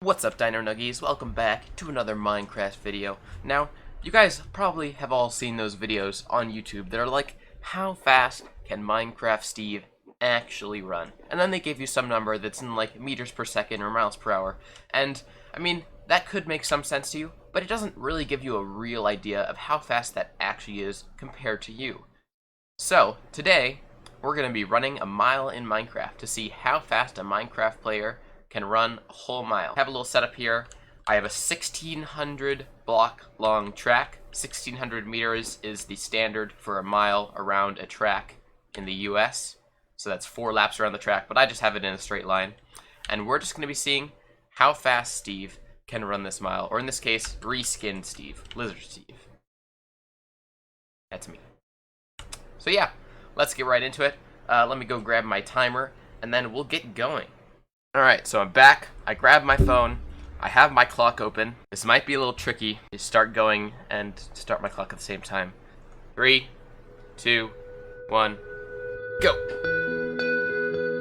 What's up, Dino Nuggies? Welcome back to another Minecraft video. Now, you guys probably have all seen those videos on YouTube that are like, how fast can Minecraft Steve actually run? And then they give you some number that's in like meters per second or miles per hour. And, I mean, that could make some sense to you, but it doesn't really give you a real idea of how fast that actually is compared to you. So, today, we're going to be running a mile in Minecraft to see how fast a Minecraft player can run a whole mile. I have a little setup here. I have a 1,600 block long track. 1,600 meters is the standard for a mile around a track in the US. So that's 4 laps around the track, but I just have it in a straight line. And we're just going to be seeing how fast Steve can run this mile, or in this case, reskinned Steve, Lizard Steve. That's me. So yeah, let's get right into it. Let me go grab my timer, and then we'll get going. Alright, so I'm back. I grabbed my phone. I have my clock open. This might be a little tricky to start going and start my clock at the same time. 3, 2, 1, go!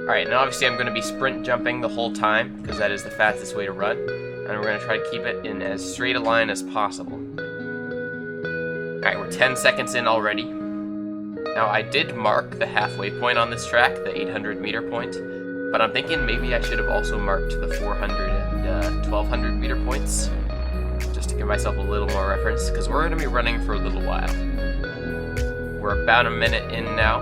Alright, now obviously I'm going to be sprint jumping the whole time, because that is the fastest way to run. And we're going to try to keep it in as straight a line as possible. Alright, we're 10 seconds in already. Now, I did mark the halfway point on this track, the 800 meter point. But I'm thinking maybe I should have also marked the 400 and 1200 meter points, just to give myself a little more reference, because we're going to be running for a little while. We're about a minute in now.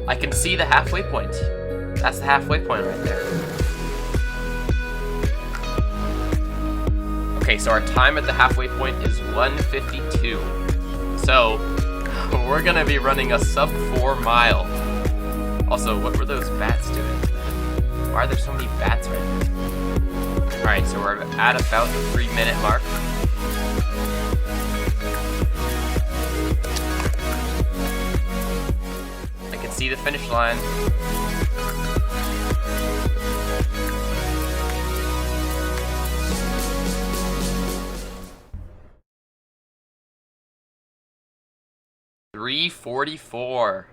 I can see the halfway point. That's the halfway point right there. Okay, so our time at the halfway point is 1:52. So, we're going to be running a sub 4 mile. Also, what were those bats doing? Why are there so many bats right now? Alright, so we're at about the 3-minute mark. I can see the finish line. $3:44.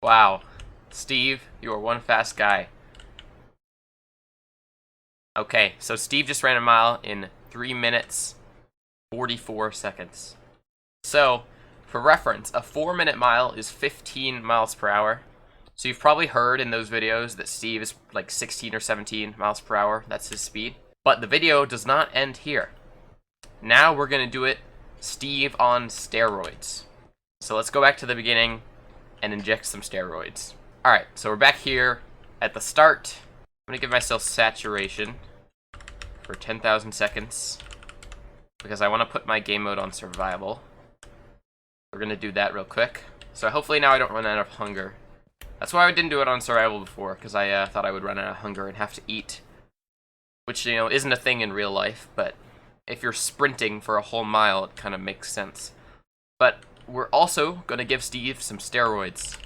Wow. Steve, you are one fast guy. Okay, so Steve just ran a mile in 3 minutes, 44 seconds. So, for reference, a 4-minute mile is 15 miles per hour. So you've probably heard in those videos that Steve is like 16 or 17 miles per hour. That's his speed. But the video does not end here. Now we're going to do it Steve on steroids. So let's go back to the beginning and inject some steroids. Alright, so we're back here at the start. I'm going to give myself saturation for 10,000 seconds because I want to put my game mode on survival. We're going to do that real quick. So hopefully now I don't run out of hunger. That's why I didn't do it on survival before, because I thought I would run out of hunger and have to eat. Which, you know, isn't a thing in real life, but if you're sprinting for a whole mile, it kind of makes sense. But we're also going to give Steve some steroids.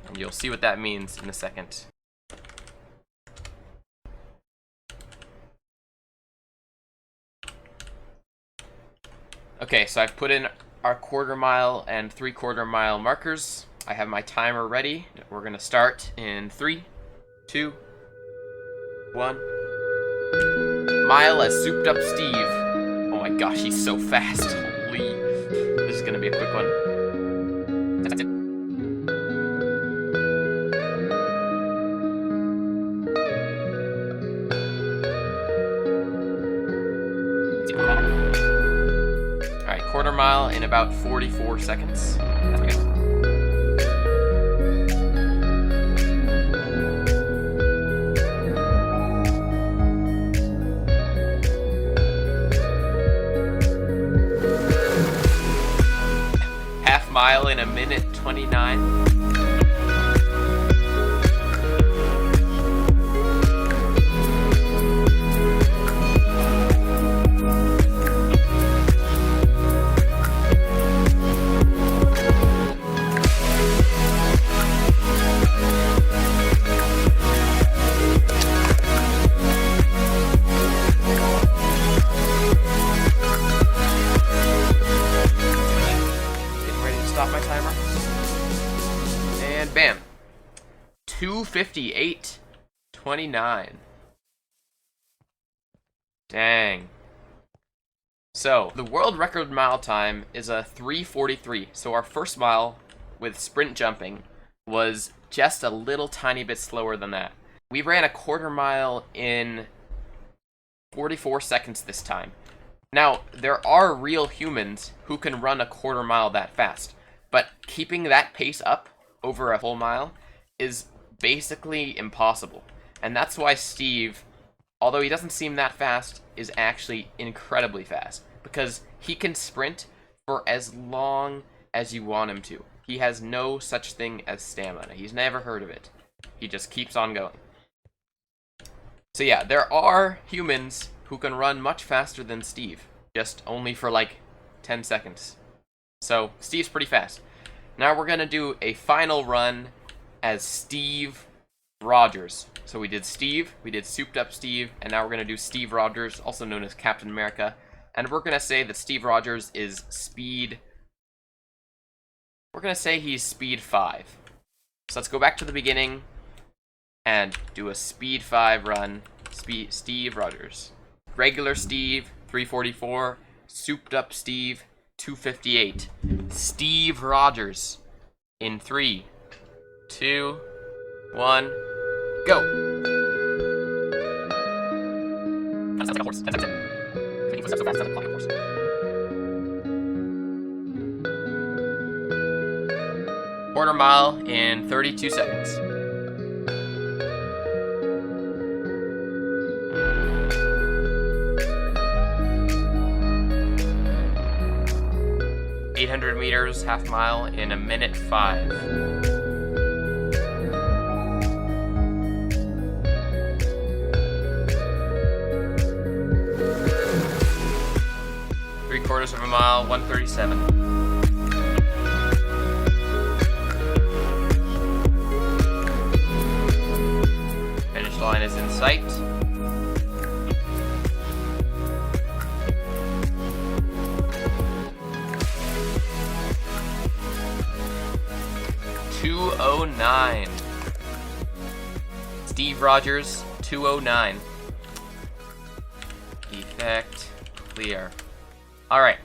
And you'll see what that means in a second. Okay, so I've put in our 1/4 mile and 3/4 mile markers. I have my timer ready. We're going to start in 3, 2, 1. Mile as souped up Steve. Oh my gosh, he's so fast. Holy. This is going to be a quick one. That's it. Alright, 1/4 mile in about 44 seconds. There we go. Mile in 1:29. Stop my timer. 2:58:29. Dang. So, the world record mile time is a 3:43. So our first mile with sprint jumping was just a little tiny bit slower than that. We ran a quarter mile in 44 seconds this time. Now, there are real humans who can run a quarter mile that fast, but keeping that pace up over a full mile is basically impossible. And that's why Steve, although he doesn't seem that fast, is actually incredibly fast, because he can sprint for as long as you want him to. He has no such thing as stamina. He's never heard of it. He just keeps on going. So yeah, there are humans who can run much faster than Steve, just only for like 10 seconds. So Steve's pretty fast. Now we're gonna do a final run as Steve Rogers. So we did Steve, we did Souped Up Steve, and now we're gonna do Steve Rogers, also known as Captain America. And we're gonna say that Steve Rogers is speed... We're gonna say he's speed 5. So let's go back to the beginning and do a speed 5 run. Steve Rogers. Regular Steve, 3:44. Souped Up Steve, 2:58. Steve Rogers in 3, 2, 1, go! That sounds like a horse. That's it. 50 footsteps so fast, it sounds like a horse. Quarter mile in 32 seconds. .800 meters, half mile in a minute 5. Three-quarters of a mile, 1:37. Finish line is in sight. .209. Steve Rogers, 209. Effect clear. Alright.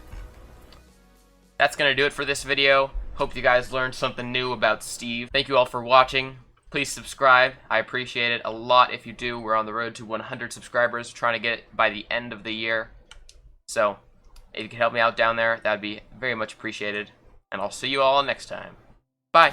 That's gonna do it for this video. Hope you guys learned something new about Steve. Thank you all for watching. Please subscribe. I appreciate it a lot if you do. We're on the road to 100 subscribers, trying to get it by the end of the year. So, if you could help me out down there, that would be very much appreciated. And I'll see you all next time. Bye!